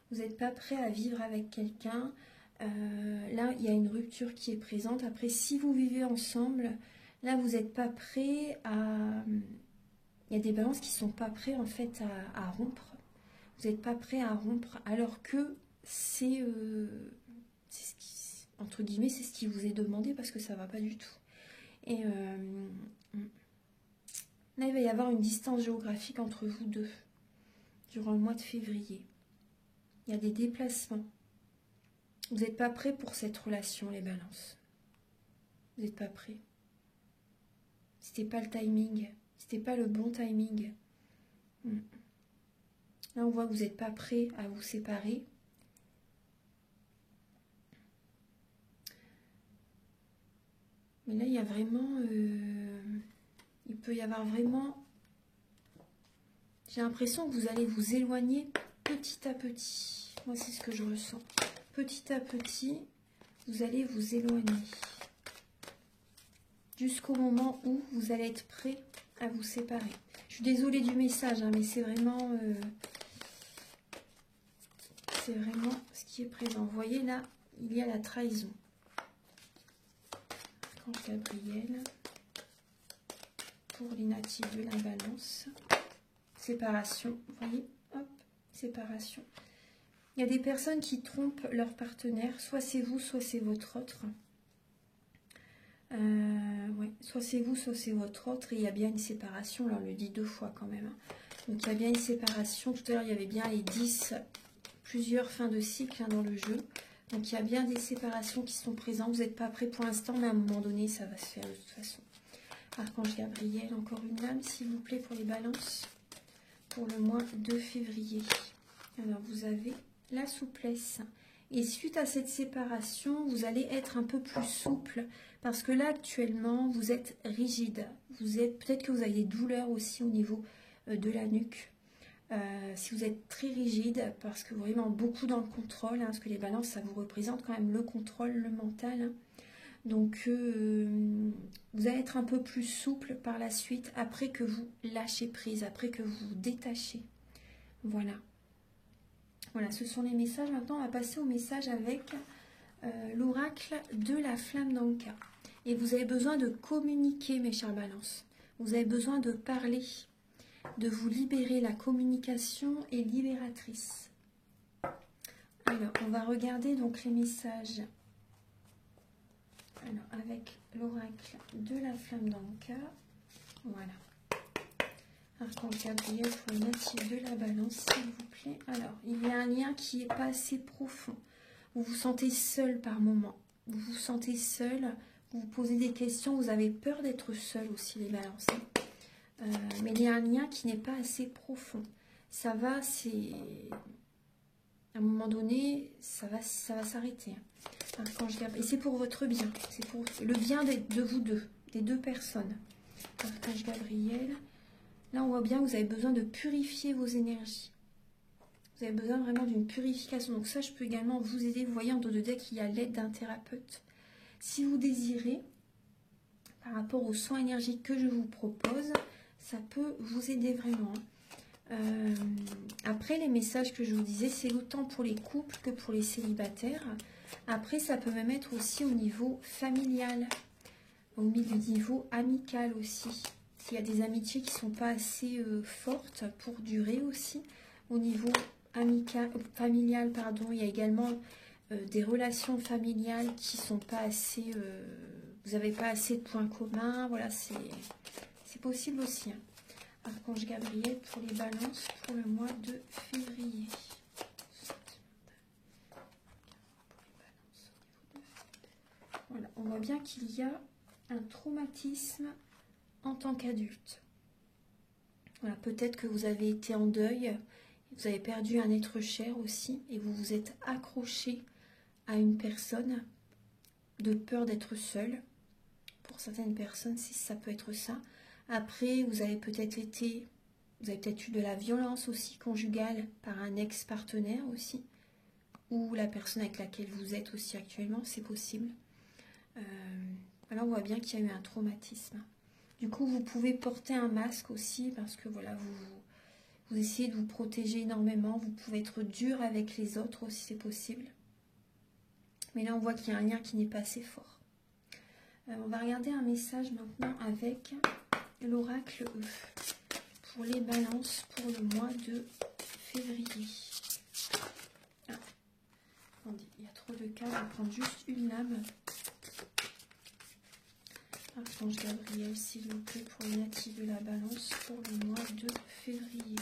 Vous n'êtes pas prêts à vivre avec quelqu'un. Là, il y a une rupture qui est présente. Après, si vous vivez ensemble, là, vous n'êtes pas prêts à... Il y a des balances qui ne sont pas prêts, en fait, à rompre. Vous n'êtes pas prêts à rompre, alors que c'est ce qui, entre guillemets, c'est ce qui vous est demandé, parce que ça ne va pas du tout. Et là, il va y avoir une distance géographique entre vous deux, durant le mois de février. Il y a des déplacements. Vous n'êtes pas prêts pour cette relation, les balances. Vous n'êtes pas prêts. C'était pas le timing. C'était pas le bon timing. Là, on voit que vous n'êtes pas prêts à vous séparer. Mais là, il y a vraiment... il peut y avoir vraiment... J'ai l'impression que vous allez vous éloigner petit à petit. Moi, c'est ce que je ressens. Petit à petit, vous allez vous éloigner. Jusqu'au moment où vous allez être prêt à vous séparer. Je suis désolée du message, hein, mais c'est vraiment ce qui est présent. Vous voyez là, il y a la trahison. Archange Gabriel, pour les natifs de la balance. Séparation, vous voyez, hop, séparation. Il y a des personnes qui trompent leur partenaire, soit c'est vous, soit c'est votre autre. Ouais, soit c'est vous, soit c'est votre autre, et il y a bien une séparation, là on le dit 2 fois quand même. Donc il y a bien une séparation, tout à l'heure il y avait bien les 10, plusieurs fins de cycle dans le jeu. Donc il y a bien des séparations qui sont présentes, vous n'êtes pas prêts pour l'instant, mais à un moment donné ça va se faire de toute façon. Archange Gabriel, encore une lame s'il vous plaît pour les balances, pour le mois de février. Alors vous avez la souplesse. Et suite à cette séparation, vous allez être un peu plus souple. Parce que là, actuellement, vous êtes rigide. Peut-être que vous avez des douleurs aussi au niveau de la nuque. Si vous êtes très rigide, parce que vraiment beaucoup dans le contrôle, hein, parce que les balances, ça vous représente quand même le contrôle, le mental. Hein. Donc, vous allez être un peu plus souple par la suite, après que vous lâchez prise, après que vous vous détachez. Voilà. Voilà, ce sont les messages. Maintenant, on va passer au message avec l'oracle de la flamme d'Anka. Et vous avez besoin de communiquer, mes chers balances. Vous avez besoin de parler, de vous libérer. La communication est libératrice. Alors, on va regarder donc les messages. Alors, avec l'oracle de la flamme d'Anka. Voilà. Archange Gabriel pour les natifs de la balance, s'il vous plaît. Alors, il y a un lien qui n'est pas assez profond. Vous vous sentez seul par moment. Vous vous sentez seul, vous vous posez des questions, vous avez peur d'être seul aussi, les balances. Mais il y a un lien qui n'est pas assez profond. Ça va, c'est... À un moment donné, ça va s'arrêter. Archange Gabriel. Et c'est pour votre bien. C'est pour le bien de vous deux, des deux personnes. Archange Gabriel. Là, on voit bien que vous avez besoin de purifier vos énergies. Vous avez besoin vraiment d'une purification. Donc ça, je peux également vous aider. Vous voyez, en dos de deck, il y a l'aide d'un thérapeute. Si vous désirez, par rapport aux soins énergiques que je vous propose, ça peut vous aider vraiment. Après, les messages que je vous disais, c'est autant pour les couples que pour les célibataires. Après, ça peut même être aussi au niveau familial, au niveau amical aussi. Il y a des amitiés qui ne sont pas assez fortes pour durer aussi. Au niveau familial, pardon, il y a également des relations familiales qui ne sont pas assez... vous n'avez pas assez de points communs. Voilà, c'est possible aussi. Hein. Archange Gabriel pour les balances pour le mois de février. Voilà, on voit bien qu'il y a un traumatisme en tant qu'adulte. Voilà, peut-être que vous avez été en deuil Vous avez perdu un être cher aussi et vous vous êtes accroché à une personne de peur d'être seul. Pour certaines personnes, ça peut être ça. Après, vous avez peut-être eu de la violence aussi conjugale par un ex-partenaire aussi, ou la personne avec laquelle vous êtes aussi actuellement, c'est possible. Alors on voit bien qu'il y a eu un traumatisme. Du coup, vous pouvez porter un masque aussi parce que voilà, vous essayez de vous protéger énormément. Vous pouvez être dur avec les autres aussi, c'est possible. Mais là, on voit qu'il y a un lien qui n'est pas assez fort. On va regarder un message maintenant avec l'oracle E pour les balances pour le mois de février. Ah, attendez, il y a trop de cartes, je vais prendre juste une lame. Archange Gabriel, s'il vous plaît, pour les natifs de la balance pour le mois de février.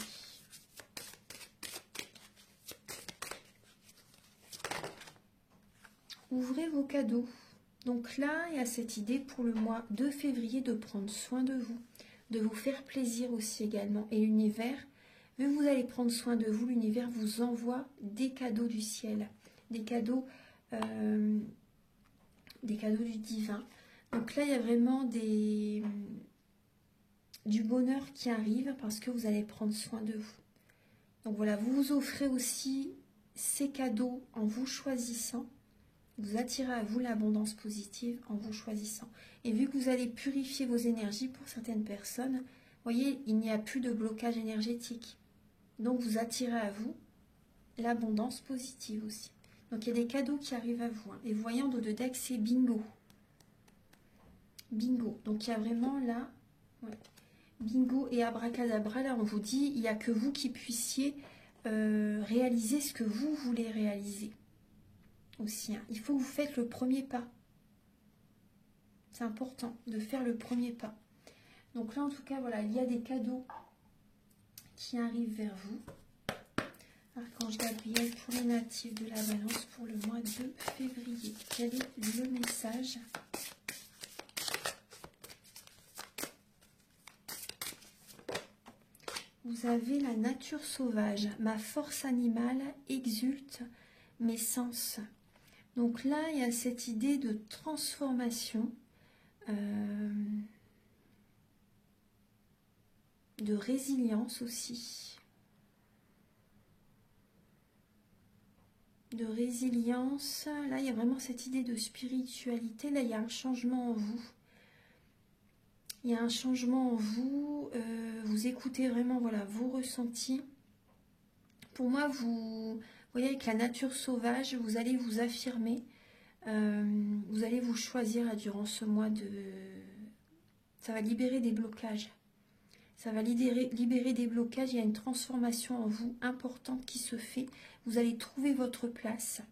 Ouvrez vos cadeaux. Donc là, il y a cette idée pour le mois de février de prendre soin de vous faire plaisir aussi également. Et l'univers, vu que vous allez prendre soin de vous, l'univers vous envoie des cadeaux du ciel, des cadeaux du divin. Donc là, il y a vraiment du bonheur qui arrive parce que vous allez prendre soin de vous. Donc voilà, vous vous offrez aussi ces cadeaux en vous choisissant. Vous attirez à vous l'abondance positive en vous choisissant. Et vu que vous allez purifier vos énergies pour certaines personnes, voyez, il n'y a plus de blocage énergétique. Donc vous attirez à vous l'abondance positive aussi. Donc il y a des cadeaux qui arrivent à vous. Et voyant de deck, c'est bingo. Bingo. Donc il y a vraiment là, ouais, bingo et abracadabra. Là on vous dit, il n'y a que vous qui puissiez réaliser ce que vous voulez réaliser. Aussi, hein. Il faut que vous faites le premier pas. C'est important de faire le premier pas. Donc là, en tout cas, voilà, il y a des cadeaux qui arrivent vers vous. Archange Gabriel pour les natifs de la balance pour le mois de février. Quel est le message ? Vous avez la nature sauvage. Ma force animale exulte mes sens. Donc là, il y a cette idée de transformation, de résilience aussi. De résilience. Là, il y a vraiment cette idée de spiritualité. Là, il y a un changement en vous. Il y a un changement en vous. Vous écoutez vraiment, voilà, vos ressentis. Pour moi, vous voyez, avec la nature sauvage, vous allez vous affirmer. Vous allez vous choisir là, durant ce mois de... Ça va libérer des blocages. Ça va libérer des blocages. Il y a une transformation en vous importante qui se fait. Vous allez trouver votre place.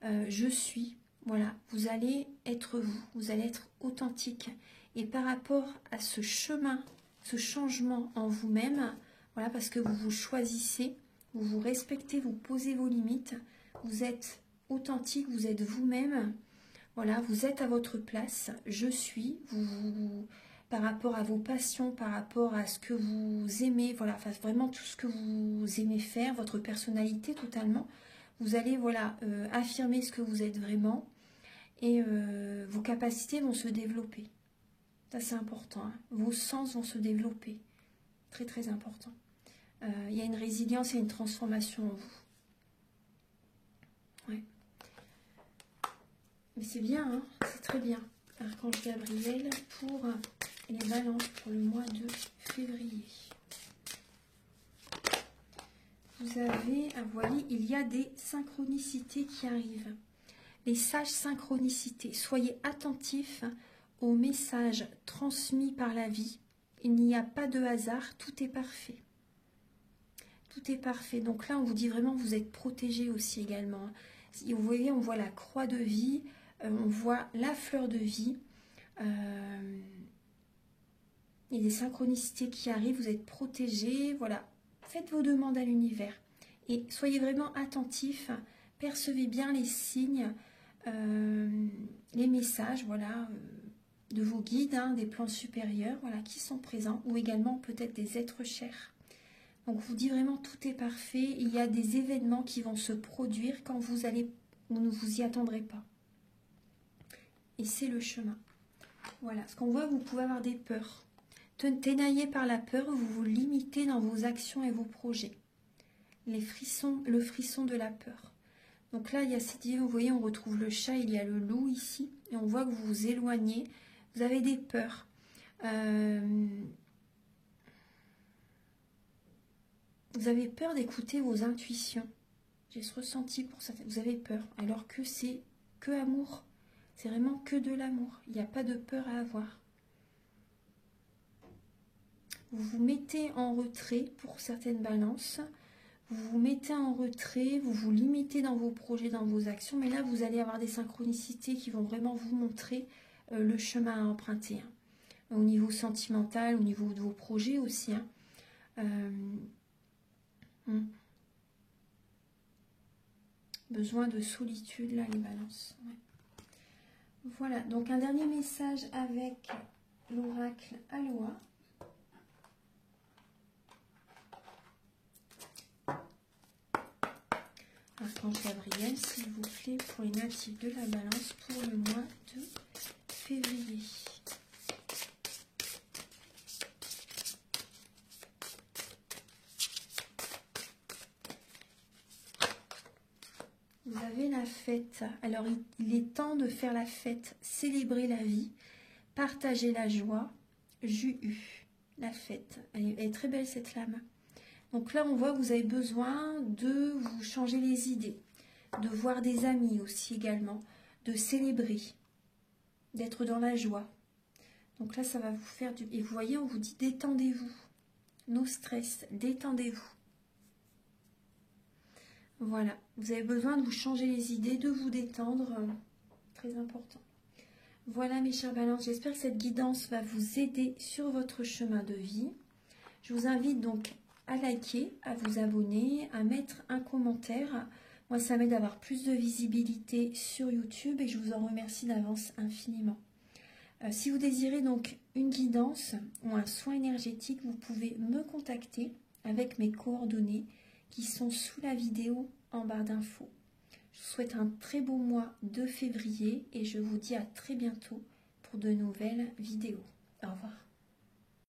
Je suis. Voilà. Vous allez être vous. Vous allez être authentique. Et par rapport à ce chemin, ce changement en vous-même, voilà, parce que vous vous choisissez, vous vous respectez, vous posez vos limites, vous êtes authentique, vous êtes vous-même, voilà, vous êtes à votre place, je suis, par rapport à vos passions, par rapport à ce que vous aimez, voilà, enfin, vraiment tout ce que vous aimez faire, votre personnalité totalement, vous allez, voilà, affirmer ce que vous êtes vraiment et vos capacités vont se développer. Ça, c'est important, hein. Vos sens vont se développer, très très important. Il y a une résilience et une transformation en vous. Ouais. Mais c'est bien, hein, c'est très bien. Archange Gabriel pour les balances pour le mois de février. Vous avez, vous voyez, il y a des synchronicités qui arrivent. Les sages synchronicités. Soyez attentifs aux messages transmis par la vie. Il n'y a pas de hasard, tout est parfait. Tout est parfait. Donc là, on vous dit vraiment, vous êtes protégé aussi également. Vous voyez, on voit la croix de vie, on voit la fleur de vie. Il y a des synchronicités qui arrivent, vous êtes protégé. Voilà, faites vos demandes à l'univers. Et soyez vraiment attentifs, percevez bien les signes, les messages, voilà, de vos guides, hein, des plans supérieurs, voilà, qui sont présents, ou également peut-être des êtres chers. Donc, je vous dis vraiment, tout est parfait. Il y a des événements qui vont se produire quand vous ne vous y attendrez pas. Et c'est le chemin. Voilà, ce qu'on voit, vous pouvez avoir des peurs. Ténaillé par la peur, vous vous limitez dans vos actions et vos projets. Le frisson de la peur. Donc là, il y a cette idée, vous voyez, on retrouve le chat, il y a le loup ici. Et on voit que vous vous éloignez. Vous avez des peurs. Vous avez peur d'écouter vos intuitions. J'ai ce ressenti pour ça. Vous avez peur, alors que c'est que amour. C'est vraiment que de l'amour. Il n'y a pas de peur à avoir. Vous vous mettez en retrait pour certaines balances. Vous vous mettez en retrait, vous vous limitez dans vos projets, dans vos actions. Mais là, vous allez avoir des synchronicités qui vont vraiment vous montrer le chemin à emprunter. Au niveau sentimental, au niveau de vos projets aussi. Besoin de solitude, là, les balances. Ouais. Voilà, donc un dernier message avec l'oracle Aloha. Archange Gabriel, s'il vous plaît, pour les natifs de la balance pour le mois de février. Vous avez la fête. Alors, il est temps de faire la fête, célébrer la vie, partager la joie. Juhu, la fête. Elle est très belle, cette flamme. Donc là, on voit que vous avez besoin de vous changer les idées, de voir des amis aussi également, de célébrer, d'être dans la joie. Donc là, ça va vous faire du... Et vous voyez, on vous dit détendez-vous. No stress, détendez-vous. Voilà, vous avez besoin de vous changer les idées, de vous détendre. Très important. Voilà mes chers balances, j'espère que cette guidance va vous aider sur votre chemin de vie. Je vous invite donc à liker, à vous abonner, à mettre un commentaire. Moi, ça m'aide d'avoir plus de visibilité sur YouTube et je vous en remercie d'avance infiniment. Si vous désirez donc une guidance ou un soin énergétique, vous pouvez me contacter avec mes coordonnées qui sont sous la vidéo en barre d'infos. Je vous souhaite un très beau mois de février et je vous dis à très bientôt pour de nouvelles vidéos. Au revoir.